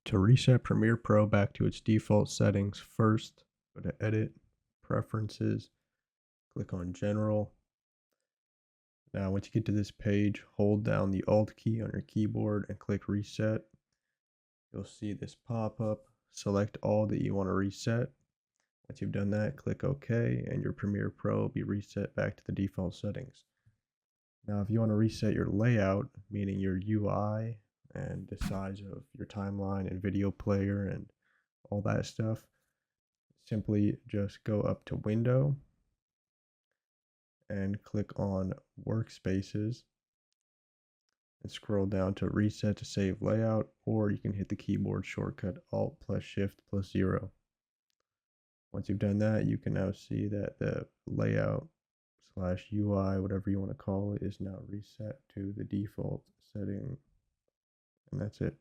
To reset Premiere Pro back to its default settings, first go to Edit, Preferences, click on General. Now once you get to this page, hold down the Alt key on your keyboard and click Reset. You'll see this pop up. Select all that you want to reset. Once you've done that, click OK, and your Premiere Pro will be reset back to the default settings. Now if you want to reset your layout, meaning your UI and the size of your timeline and video player and all that stuff, simply just go up to Window and click on Workspaces and scroll down to Reset to save layout, or you can hit the keyboard shortcut Alt plus Shift plus 0. Once you've done that, you can now see that the layout / UI, whatever you want to call it, is now reset to the default setting, and that's it.